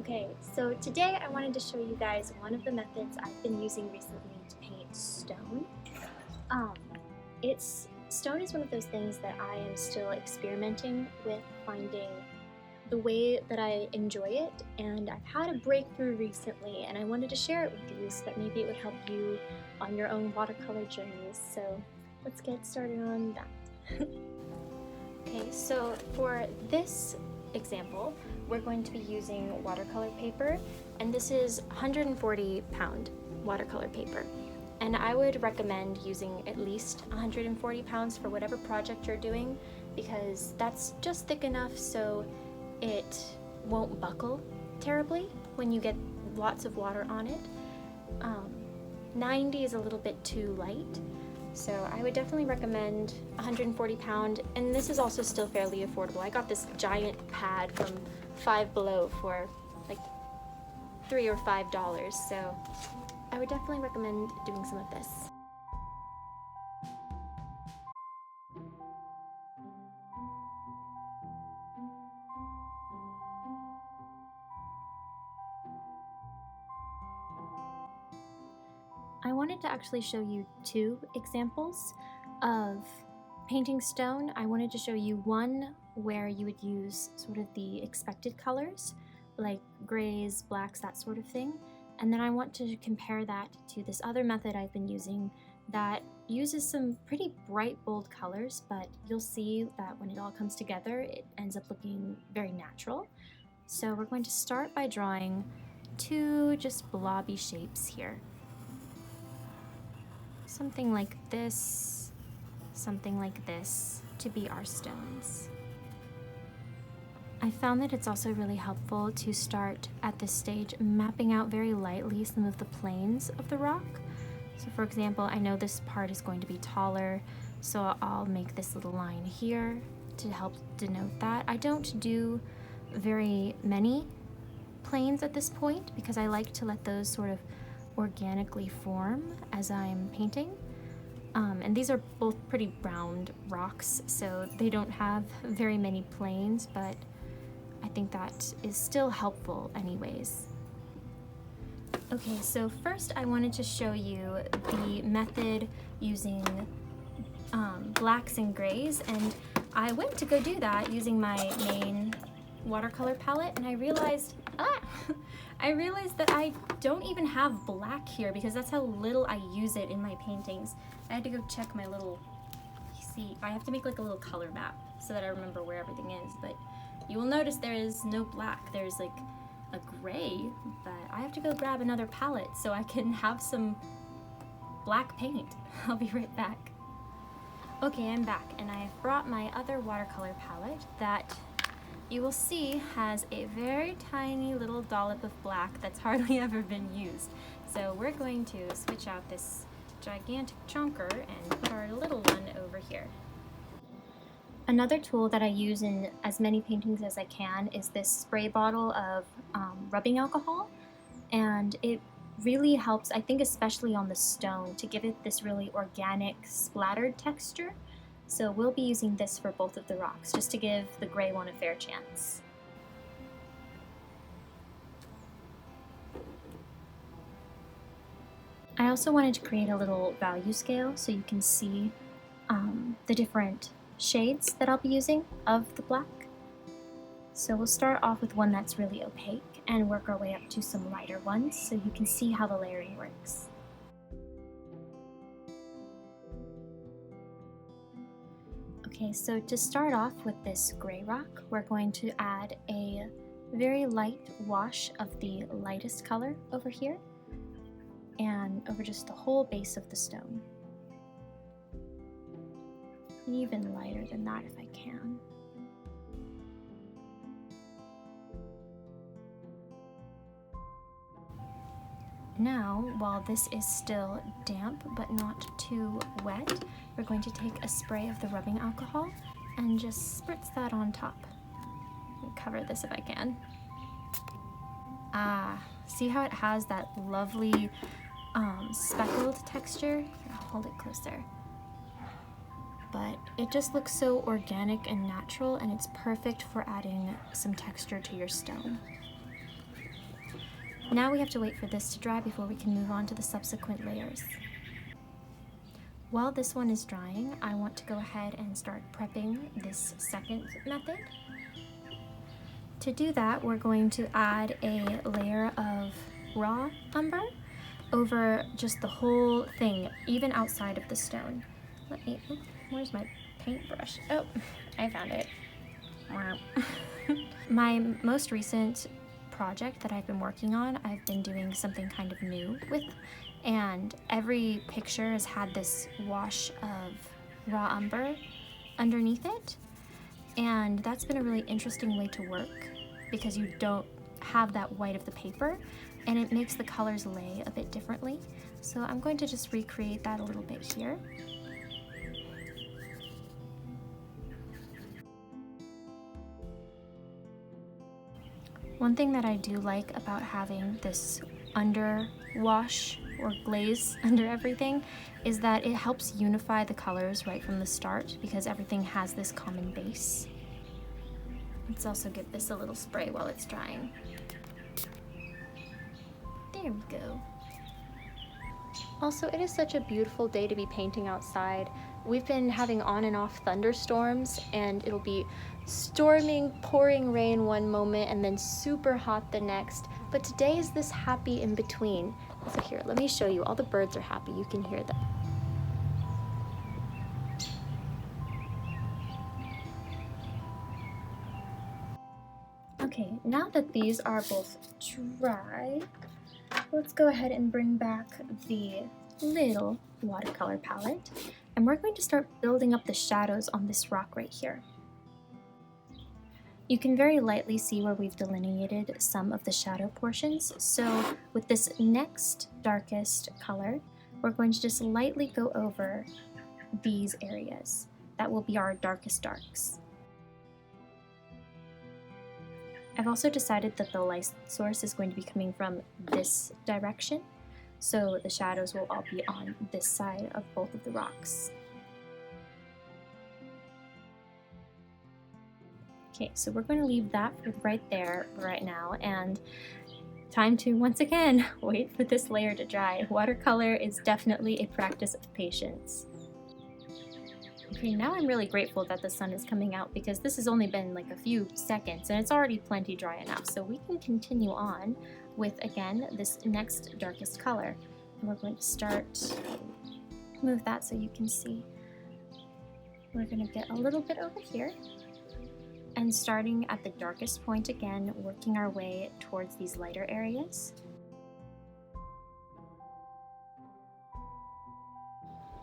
Okay, so today I wanted to show you guys one of the methods I've been using recently to paint stone. Um, stone is one of those things that I am still experimenting with finding the way that I enjoy it, and I've had a breakthrough recently and I wanted to share it with you so that maybe it would help you on your own watercolor journeys. So let's get started on that. Okay, so for this example, we're going to be using watercolor paper, and this is 140-pound watercolor paper. And I would recommend using at least 140 pounds for whatever project you're doing, because that's just thick enough so it won't buckle terribly when you get lots of water on it. 90 is a little bit too light, so I would definitely recommend 140 pound, and this is also still fairly affordable. I got this giant pad from Five Below for like $3 or $5, so I would definitely recommend doing some of this. I wanted to actually show you two examples of painting stone. I wanted to show you one where you would use sort of the expected colors, like grays, blacks, that sort of thing. And then I want to compare that to this other method I've been using that uses some pretty bright, bold colors, but you'll see that when it all comes together, it ends up looking very natural. So we're going to start by drawing two just blobby shapes here. Something like this, something like this, to be our stones. I found that it's also really helpful to start at this stage mapping out very lightly some of the planes of the rock. So for example, I know this part is going to be taller, so I'll make this little line here to help denote that. I don't do very many planes at this point because I like to let those sort of organically form as I'm painting. And these are both pretty round rocks, so they don't have very many planes, but I think that is still helpful anyways. Okay, so first I wanted to show you the method using blacks and grays, and I went to go do that using my main watercolor palette, and I realized that I don't even have black here because that's how little I use it in my paintings. I had to go check my little, see, I have to make like a little color map so that I remember where everything is, but you will notice there is no black. There's like a gray, but I have to go grab another palette so I can have some black paint. I'll be right back. Okay, I'm back, and I've brought my other watercolor palette that you will see has a very tiny little dollop of black that's hardly ever been used. So we're going to switch out this gigantic chunker and put our little one over here. Another tool that I use in as many paintings as I can is this spray bottle of rubbing alcohol, and it really helps, I think especially on the stone, to give it this really organic splattered texture. So we'll be using this for both of the rocks, just to give the gray one a fair chance. I also wanted to create a little value scale so you can see the different shades that I'll be using of the black. So we'll start off with one that's really opaque and work our way up to some lighter ones so you can see how the layering works. Okay, so to start off with this gray rock, we're going to add a very light wash of the lightest color over here and over just the whole base of the stone. Even lighter than that if I can. Now, while this is still damp but not too wet, we're going to take a spray of the rubbing alcohol and just spritz that on top. Let me cover this if I can. See how it has that lovely speckled texture? Here, I'll hold it closer. But it just looks so organic and natural, and it's perfect for adding some texture to your stone. Now we have to wait for this to dry before we can move on to the subsequent layers. While this one is drying, I want to go ahead and start prepping this second method. To do that, we're going to add a layer of raw umber over just the whole thing, even outside of the stone. Where's my paintbrush? Oh, I found it. My most recent project that I've been working on, I've been doing something kind of new with, and every picture has had this wash of raw umber underneath it, and that's been a really interesting way to work because you don't have that white of the paper, and it makes the colors lay a bit differently. So I'm going to just recreate that a little bit here. One thing that I do like about having this under wash or glaze under everything is that it helps unify the colors right from the start because everything has this common base. Let's also give this a little spray while it's drying. There we go. Also, it is such a beautiful day to be painting outside. We've been having on and off thunderstorms, and it'll be storming, pouring rain one moment and then super hot the next. But today is this happy in between. So here, let me show you. All the birds are happy. You can hear them. Okay, now that these are both dry, let's go ahead and bring back the little watercolor palette, and we're going to start building up the shadows on this rock right here. You can very lightly see where we've delineated some of the shadow portions, so with this next darkest color, we're going to just lightly go over these areas. That will be our darkest darks. I've also decided that the light source is going to be coming from this direction, so the shadows will all be on this side of both of the rocks. Okay, so we're going to leave that right there right now, and time to once again wait for this layer to dry. Watercolor is definitely a practice of patience. Okay, now I'm really grateful that the sun is coming out because this has only been like a few seconds and it's already plenty dry enough. So we can continue on with, again, this next darkest color. And we're going to start, move that so you can see. We're going to get a little bit over here. And starting at the darkest point again, working our way towards these lighter areas.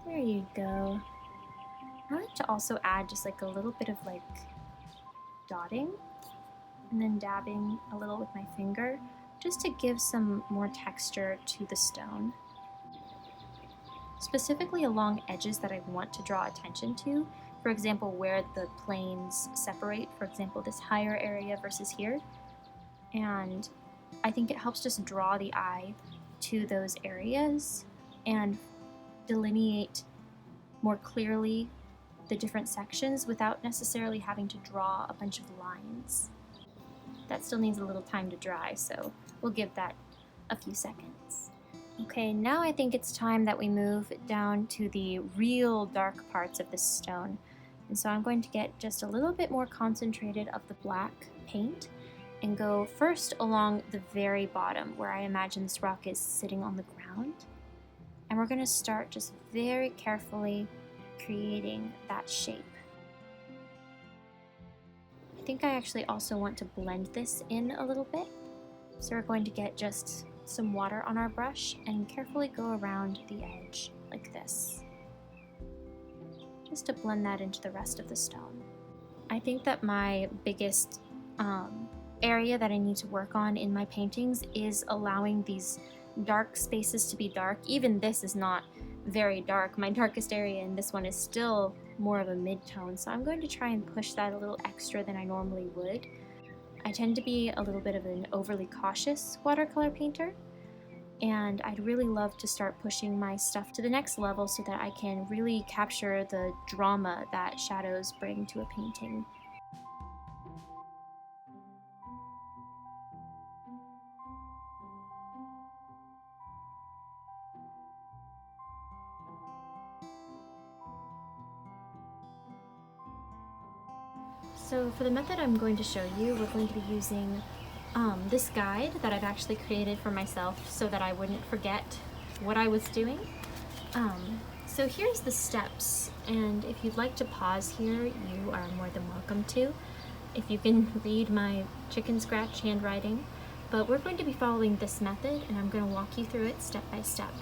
There you go. I like to also add just like a little bit of like dotting and then dabbing a little with my finger just to give some more texture to the stone. Specifically along edges that I want to draw attention to, for example where the planes separate, for example this higher area versus here, and I think it helps just draw the eye to those areas and delineate more clearly the different sections without necessarily having to draw a bunch of lines. That still needs a little time to dry, so we'll give that a few seconds. Okay, now I think it's time that we move down to the real dark parts of this stone. And so I'm going to get just a little bit more concentrated of the black paint and go first along the very bottom where I imagine this rock is sitting on the ground. And we're going to start just very carefully creating that shape. I think I actually also want to blend this in a little bit. So we're going to get just some water on our brush and carefully go around the edge like this, just to blend that into the rest of the stone. I think that my biggest area that I need to work on in my paintings is allowing these dark spaces to be dark. Even this is not very dark. My darkest area in this one is still more of a mid-tone, so I'm going to try and push that a little extra than I normally would. I tend to be a little bit of an overly cautious watercolor painter, and I'd really love to start pushing my stuff to the next level so that I can really capture the drama that shadows bring to a painting. So for the method I'm going to show you, we're going to be using this guide that I've actually created for myself so that I wouldn't forget what I was doing. So here's the steps, and if you'd like to pause here, you are more than welcome to, if you can read my chicken scratch handwriting. But we're going to be following this method, and I'm going to walk you through it step by step.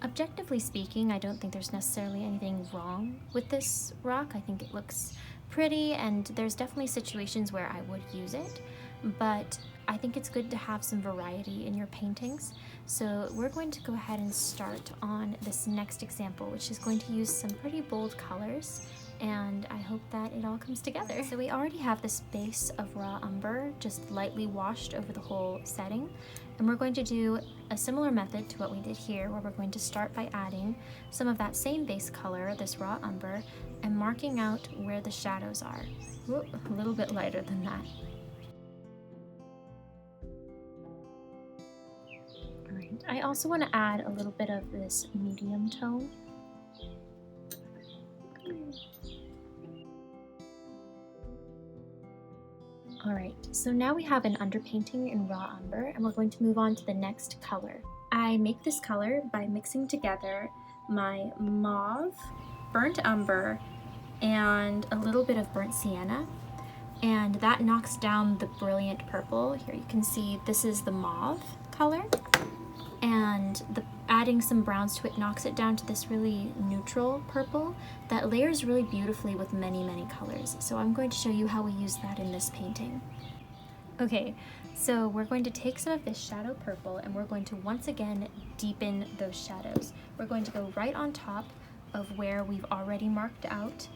Objectively speaking, I don't think there's necessarily anything wrong with this rock. I think it looks pretty, and there's definitely situations where I would use it, but I think it's good to have some variety in your paintings. So we're going to go ahead and start on this next example, which is going to use some pretty bold colors, and I hope that it all comes together. So we already have this base of raw umber just lightly washed over the whole setting, and we're going to do a similar method to what we did here, where we're going to start by adding some of that same base color, this raw umber, and marking out where the shadows are. Ooh, a little bit lighter than that. All right, I also want to add a little bit of this medium tone. All right, so now we have an underpainting in raw umber, and we're going to move on to the next color. I make this color by mixing together my mauve, burnt umber, and a little bit of burnt sienna, and that knocks down the brilliant purple. Here you can see this is the mauve color, and adding some browns to it knocks it down to this really neutral purple that layers really beautifully with many, many colors. So I'm going to show you how we use that in this painting. Okay, so we're going to take some of this shadow purple, and we're going to once again deepen those shadows. We're going to go right on top of where we've already marked out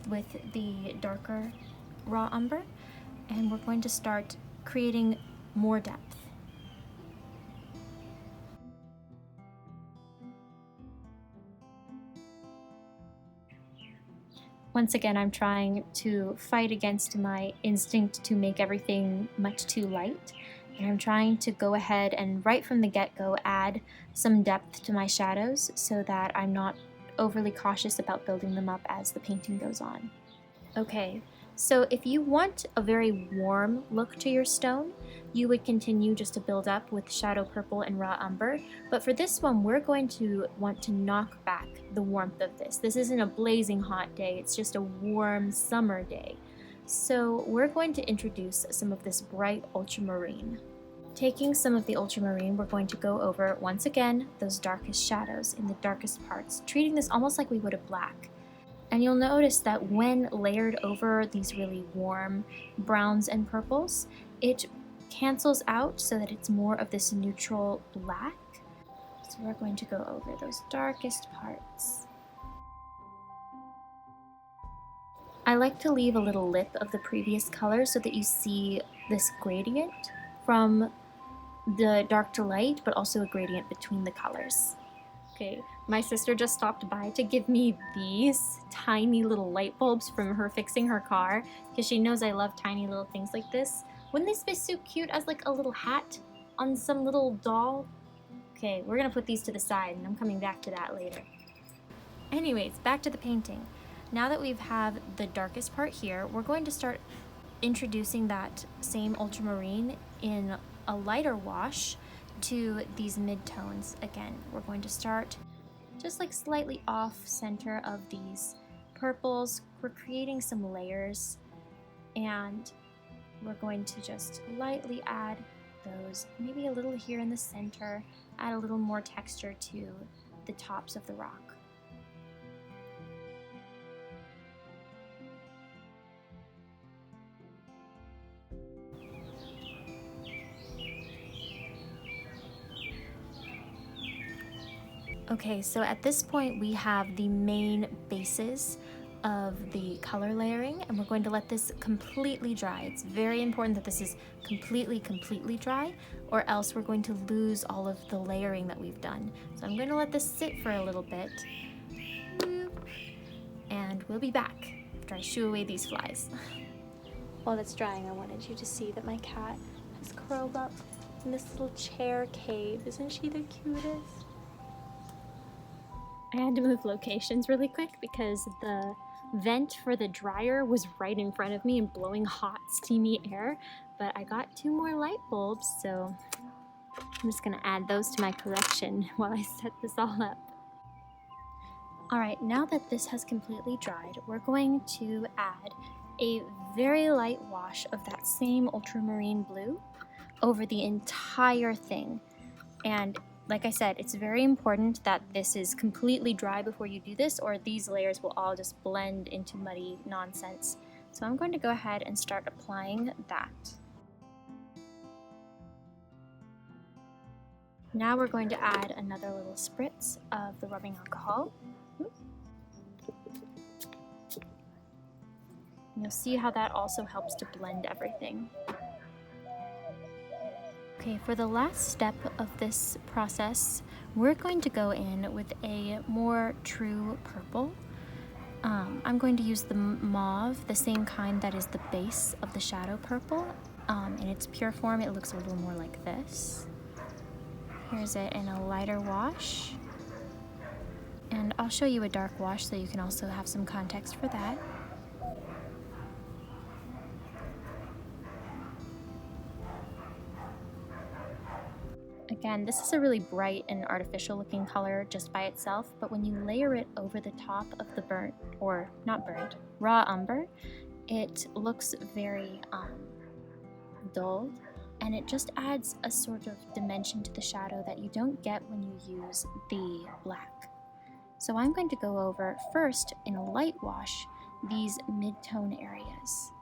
with the darker raw umber, and we're going to start creating more depth. Once again, I'm trying to fight against my instinct to make everything much too light, and I'm trying to go ahead and right from the get-go add some depth to my shadows so that I'm not overly cautious about building them up as the painting goes on. Okay, so if you want a very warm look to your stone, you would continue just to build up with shadow purple and raw umber, but for this one we're going to want to knock back the warmth of this. This isn't a blazing hot day, it's just a warm summer day. So we're going to introduce some of this bright ultramarine. Taking some of the ultramarine, we're going to go over, once again, those darkest shadows in the darkest parts, treating this almost like we would a black. And you'll notice that when layered over these really warm browns and purples, it cancels out so that it's more of this neutral black. So we're going to go over those darkest parts. I like to leave a little lip of the previous color so that you see this gradient from the dark to light, but also a gradient between the colors. Okay, my sister just stopped by to give me these tiny little light bulbs from her fixing her car, because she knows I love tiny little things like this. Wouldn't this be so cute as like a little hat on some little doll? Okay, we're gonna put these to the side, and I'm coming back to that later. Anyways, back to the painting. Now that we've had the darkest part here, we're going to start introducing that same ultramarine in a lighter wash to these mid-tones. Again, we're going to start just like slightly off center of these purples. We're creating some layers, and we're going to just lightly add those, maybe a little here in the center, add a little more texture to the tops of the rock. Okay, so at this point we have the main bases of the color layering, and we're going to let this completely dry. It's very important that this is completely dry, or else we're going to lose all of the layering that we've done. So I'm going to let this sit for a little bit, and we'll be back after I shoo away these flies. While that's drying, I wanted you to see that my cat has curled up in this little chair cave. Isn't she the cutest? I had to move locations really quick because the vent for the dryer was right in front of me and blowing hot, steamy air, but I got 2 more light bulbs, so I'm just gonna add those to my collection while I set this all up. Alright, now that this has completely dried, we're going to add a very light wash of that same ultramarine blue over the entire thing. And like I said, it's very important that this is completely dry before you do this, or these layers will all just blend into muddy nonsense. So I'm going to go ahead and start applying that. Now we're going to add another little spritz of the rubbing alcohol. And you'll see how that also helps to blend everything. Okay, for the last step of this process, we're going to go in with a more true purple. I'm going to use the mauve, the same kind that is the base of the shadow purple. In its pure form, it looks a little more like this. Here's it in a lighter wash. And I'll show you a dark wash so you can also have some context for that. Again, this is a really bright and artificial looking color just by itself, but when you layer it over the top of the burnt, or not burnt, raw umber, it looks very dull, and it just adds a sort of dimension to the shadow that you don't get when you use the black. So I'm going to go over first in a light wash these mid-tone areas.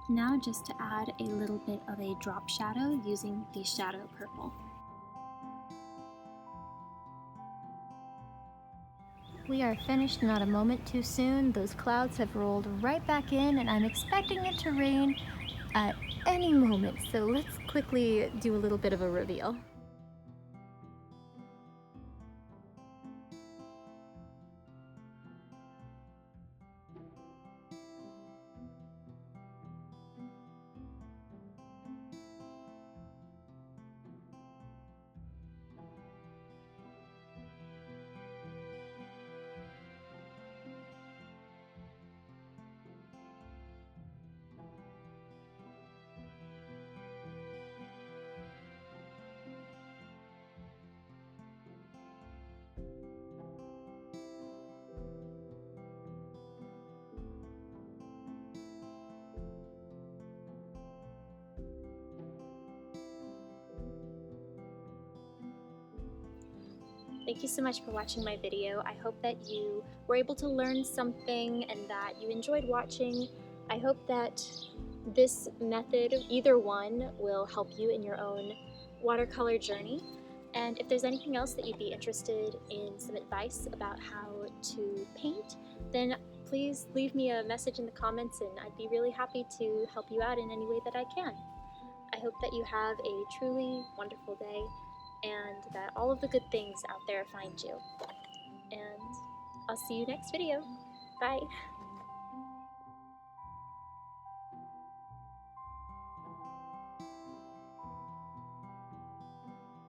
Now just to add a little bit of a drop shadow using the shadow purple. We are finished, not a moment too soon. Those clouds have rolled right back in and I'm expecting it to rain at any moment. So let's quickly do a little bit of a reveal. Thank you so much for watching my video. I hope that you were able to learn something and that you enjoyed watching. I hope that this method, either one, will help you in your own watercolor journey. And if there's anything else that you'd be interested in some advice about how to paint, then please leave me a message in the comments and I'd be really happy to help you out in any way that I can. I hope that you have a truly wonderful day and that all of the good things out there find you. And I'll see you next video. Bye!